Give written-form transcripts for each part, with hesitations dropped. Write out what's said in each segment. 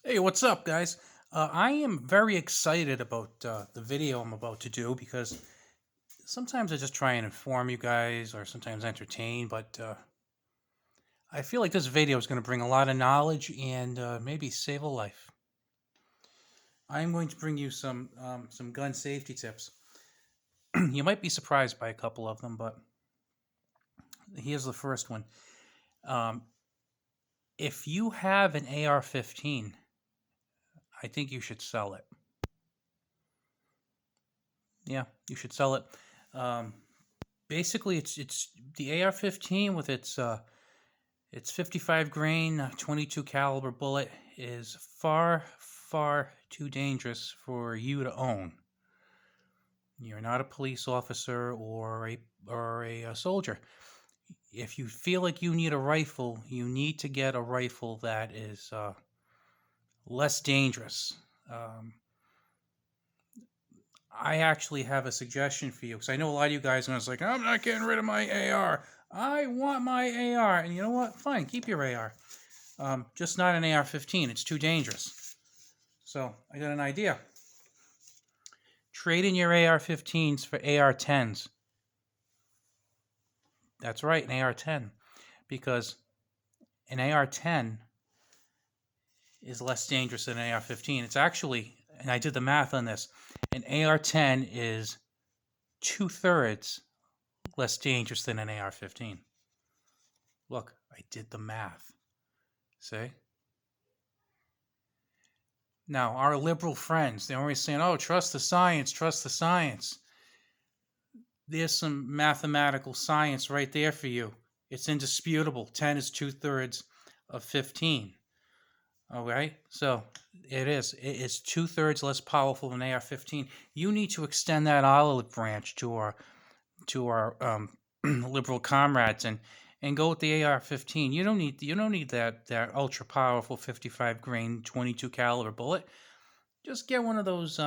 Hey, what's up, guys? I am very excited about the video I'm about to do because sometimes I just try and inform you guys or sometimes entertain, but I feel like this video is going to bring a lot of knowledge and maybe save a life. I'm going to bring you some gun safety tips. You might be surprised by a couple of them, but here's the first one. Um, if you have an AR-15, I think you should sell it. Yeah, you should sell it. Um, Basically, it's the AR-15 with its 55 grain 22 caliber bullet is far too dangerous for you to own. You're not a police officer or a soldier. If you feel like you need a rifle, you need to get a rifle that is less dangerous. Um, I actually have a suggestion for you because I know a lot of you guys are like, I'm not getting rid of my AR. I want my AR. And you know what? Fine, keep your AR. Just not an AR-15. It's too dangerous. So I got an idea. Trade in your AR-15s for AR-10s. That's right, an AR-10. Because an AR-10 is less dangerous than an AR-15. It's actually, and I did the math on this, an AR-10 is 2/3 less dangerous than an AR-15. Look, I did the math. See? Now, our liberal friends, they're always saying, oh, trust the science, trust the science. There's some mathematical science right there for you. It's indisputable. 10 is 2/3 of 15. All right? So it is. It is 2/3 less powerful than AR-15. You need to extend that olive branch to our liberal comrades and go with the AR-15. You don't need that ultra powerful 55 grain 22 caliber bullet. Just get one of those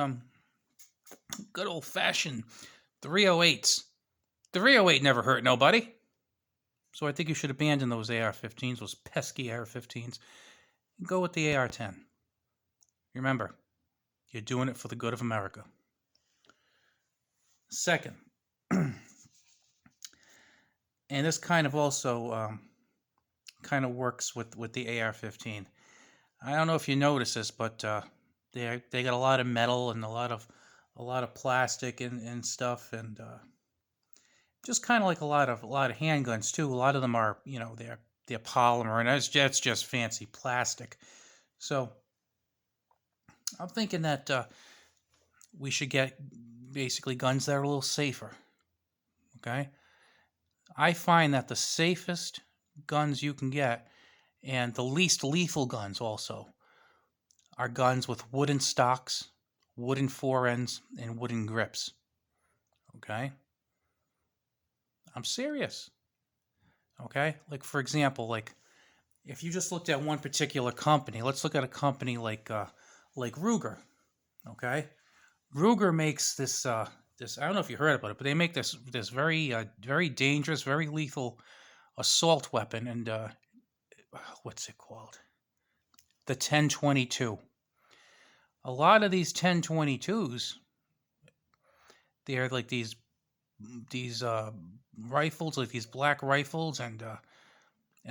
good old fashioned 308s. The 308 never hurt nobody. So I think you should abandon those AR-15s, those pesky AR-15s, and go with the AR-10. Remember, you're doing it for the good of America. Second, and this kind of also kind of works with the AR-15. I don't know if you notice this, but they got a lot of metal and a lot of plastic and stuff, and just kind of like a lot of handguns too. A lot of them are they're polymer, and that's just fancy plastic. So I'm thinking that we should get basically guns that are a little safer. Okay, I find that the safest guns you can get, and the least lethal guns also, are guns with wooden stocks, wooden forends, and wooden grips. Okay, I'm serious. Okay, like for example, like if you just looked at one particular company, let's look at a company like Ruger. Okay, Ruger makes this. I don't know if you heard about it, but they make this very dangerous, very lethal assault weapon, and what's it called? The 1022. A lot of these 1022s, they're like these rifles, like these black rifles, and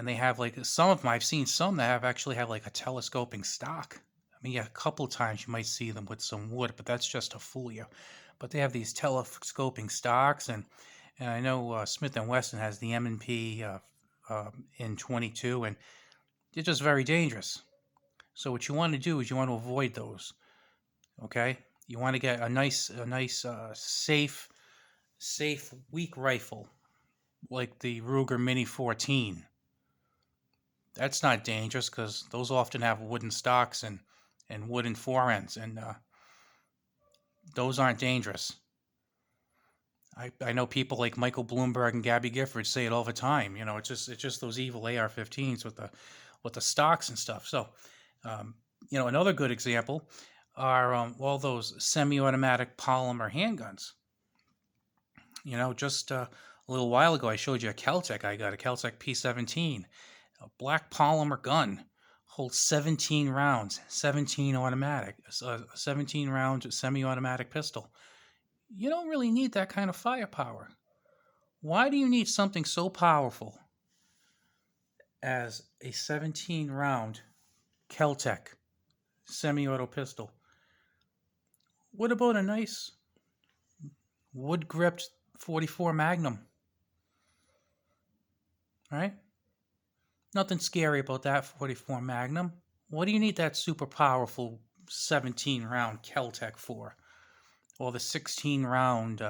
they have like some of them. I've seen some that actually have like a telescoping stock. I mean, yeah, a couple times you might see them with some wood, but that's just to fool you. But they have these telescoping stocks, and I know Smith and Wesson has the M&P in 22, and they're just very dangerous. So what you want to do is you want to avoid those. Okay, you want to get a nice, safe, weak rifle like the Ruger Mini 14. That's not dangerous because those often have wooden stocks and wooden forends, and those aren't dangerous. I know people like Michael Bloomberg and Gabby Gifford say it all the time. It's just those evil AR-15s with the stocks and stuff. So, another good example are all those semi-automatic polymer handguns. Just a little while ago, I showed you a Keltec. I got a Keltec P17, a black polymer gun. holds 17 rounds, 17 automatic, a 17 round semi-automatic pistol. You don't really need that kind of firepower. Why do you need something so powerful as a 17 round Keltec semi-auto pistol? What about a nice wood gripped 44 Magnum? Right? Nothing scary about that 44 Magnum. What do you need that super powerful 17 round Keltec for? Or the 16 round,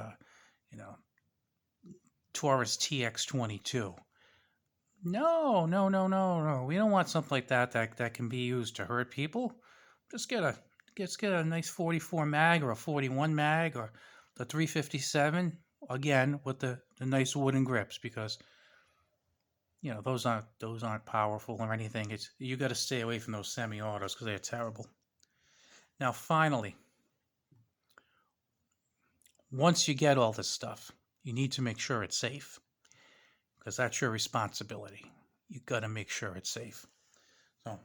you know, Taurus TX22? No, no, no, no, no. We don't want something like that can be used to hurt people. Just get a nice 44 mag or a 41 mag or the 357 again with the nice wooden grips, because those aren't powerful or anything. It's you got to stay away from those semi-autos because they're terrible. Now, finally, once you get all this stuff, you need to make sure it's safe, because that's your responsibility. You got to make sure it's safe. So,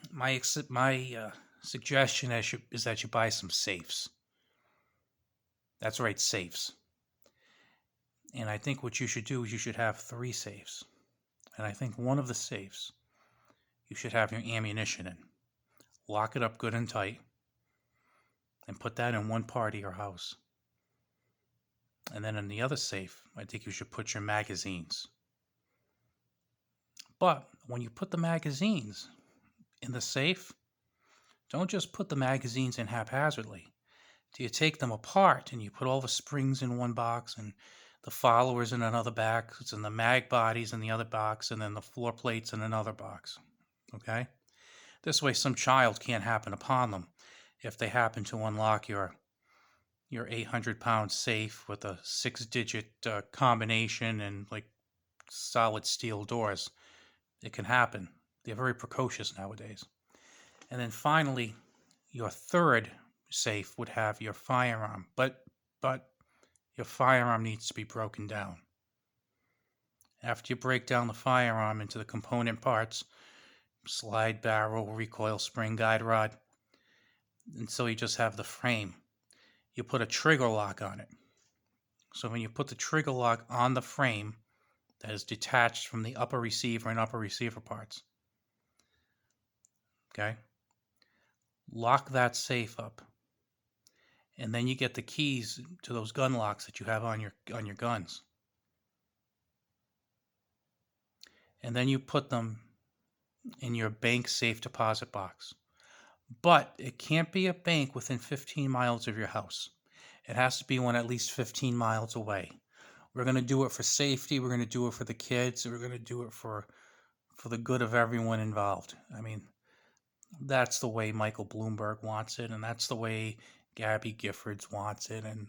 my suggestion is that you buy some safes. That's right, safes. And I think what you should do is you should have 3 safes. And I think one of the safes you should have your ammunition in. Lock it up good and tight and put that in one part of your house. And then in the other safe, I think you should put your magazines. But when you put the magazines in the safe, don't just put the magazines in haphazardly. Do you take them apart and you put all the springs in one box and the followers in another box and the mag bodies in the other box and then the floor plates in another box? Okay? This way some child can't happen upon them if they happen to unlock your 800-pound safe with a 6-digit combination and like solid steel doors. It can happen. They're very precocious nowadays. And then finally, your third safe would have your firearm, but your firearm needs to be broken down. After you break down the firearm into the component parts, slide barrel, recoil spring, guide rod, until you just have the frame, you put a trigger lock on it. So when you put the trigger lock on the frame that is detached from the upper receiver and upper receiver parts, okay, lock that safe up. And then you get the keys to those gun locks that you have on your guns. And then you put them in your bank safe deposit box. But it can't be a bank within 15 miles of your house. It has to be one at least 15 miles away. We're going to do it for safety. We're going to do it for the kids. We're going to do it for the good of everyone involved. I mean, that's the way Michael Bloomberg wants it, and that's the way Gabby Giffords wants it, and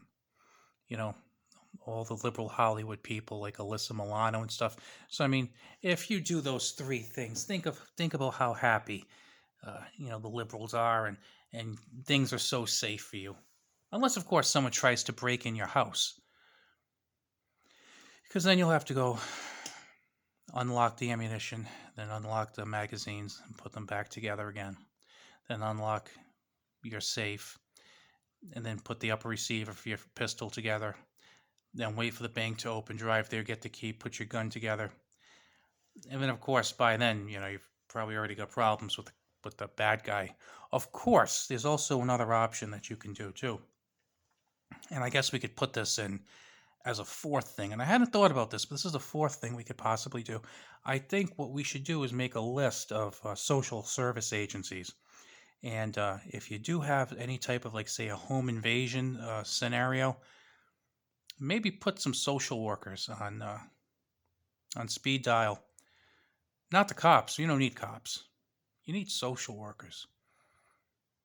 all the liberal Hollywood people like Alyssa Milano and stuff. So I mean, if you do those 3 things, think about how happy the liberals are, and things are so safe for you, unless of course someone tries to break in your house, because then you'll have to go unlock the ammunition, then unlock the magazines and put them back together again, then unlock your safe, and then put the upper receiver for your pistol together, then wait for the bank to open, drive there, get the key, put your gun together. And then of course by then you've probably already got problems with the bad guy. Of course there's also another option that you can do too, and I guess we could put this in as a 4th thing, and I hadn't thought about this, but this is the 4th thing we could possibly do. I think what we should do is make a list of social service agencies. And if you do have any type of, like, say, a home invasion scenario, maybe put some social workers on speed dial. Not the cops. You don't need cops. You need social workers.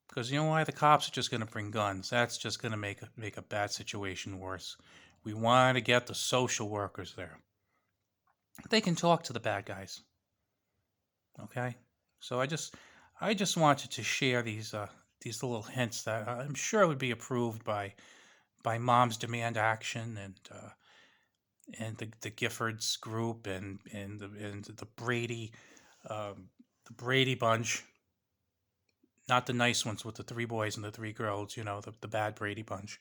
Because you know why? The cops are just going to bring guns. That's just going to make a bad situation worse. We want to get the social workers there. They can talk to the bad guys. Okay? So I just wanted to share these little hints that I'm sure would be approved by Moms Demand Action and the Giffords group and the Brady the Brady Bunch, not the nice ones with the three boys and the three girls, the bad Brady Bunch.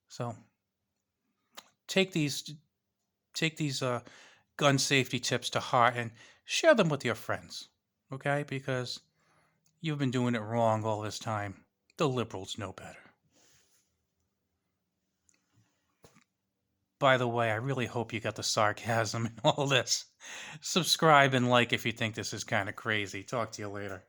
So take these take these gun safety tips to heart and share them with your friends, okay? Because you've been doing it wrong all this time. The liberals know better. By the way, I really hope you got the sarcasm in all this. Subscribe and like if you think this is kind of crazy. Talk to you later.